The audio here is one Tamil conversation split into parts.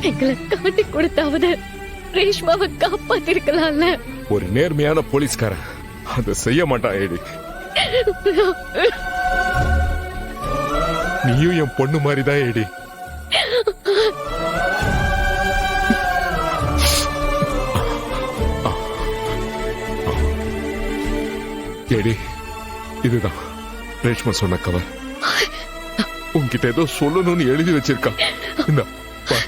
எங்களை காட்டி கொடுத்தாவது ரேஷ்மாவை காப்பாத்திருக்கலாம்ல. ஒரு நேர்மையான போலீஸ்காரன் அதை செய்ய மாட்டான் ஏடி. நீயும் என் பொண்ணு மாதிரிதான் ஏடி. ஏடி, இதுதான் ரேஷ்மா சொன்ன கவர். உன்கிட்ட ஏதோ சொல்லணும்னு எழுதி வச்சிருக்கா. இந்தா, வா.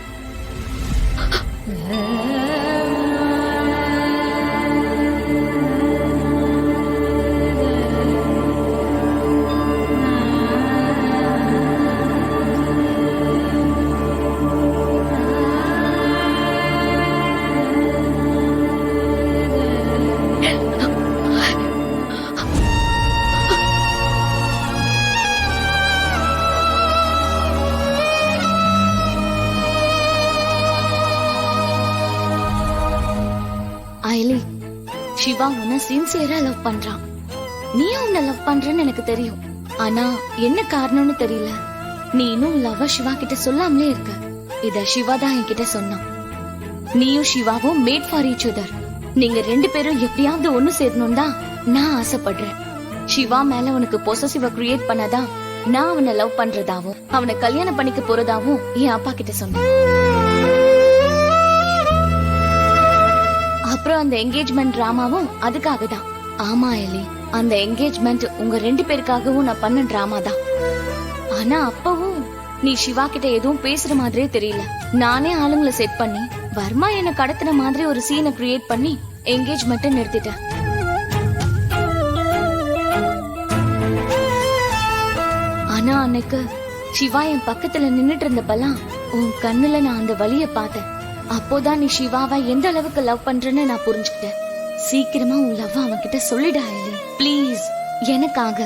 சிவா உன்னை சின்சியரா லவ் பண்றான். நீயும் உன்னை லவ் பண்றன்னு எனக்கு தெரியும். ஆனா என்ன காரணம்னு தெரியல. நீ இன்னும் லவ் சிவா கிட்ட சொல்லாமலே இருக்க. இத சிவா தான் என்கிட்ட சொன்னான். நீயும் சிவாவும் மேட் ஃபார் ஈச் அதர். நீங்க 2 பேரும் எப்படியாவது ஒண்ணு சேரணும் தான் நான் ஆசைப்படுறேன். சிவா மேல உனக்கு பொசசிவ கிரியேட் பண்ணதா நான் அவனை லவ் பண்றதாவும் அவனை கல்யாணம் பண்ணிக்க போறதாவும் என் அப்பா கிட்ட சொன்னேன். அப்புறம் அந்த என்கேஜ்மெண்ட் டிராமாவும் அதுக்காக தான். ஆமா எலி, அந்த என்கேஜ்மெண்ட் உங்க 2 பேருக்காகவும் நான் பண்ண டிராமா தான். ஆனா அப்பவும் நீ சிவா கிட்ட எதுவும் பேசுற மாதிரியே தெரியல. நானே ஆளுங்களை செட் பண்ணி வர்மா என்ன கடத்தின மாதிரி ஒரு சீனை கிரியேட் பண்ணி என்கேஜ்மெண்ட் நிறுத்திட்டேன். ஆனா அன்னைக்கு சிவா என் பக்கத்துல நின்னுட்டு இருந்தப்பெல்லாம் உன் கண்ணுல நான் அந்த வலிய பார்த்தேன். அப்போதான் நீ சிவாவை எந்த அளவுக்கு லவ் பண்றன்னு நான் புரிஞ்சுக்கிட்டேன். சீக்கிரமா உன் லவ் அவன் கிட்ட சொல்லிடா எலி, ப்ளீஸ், எனக்காக.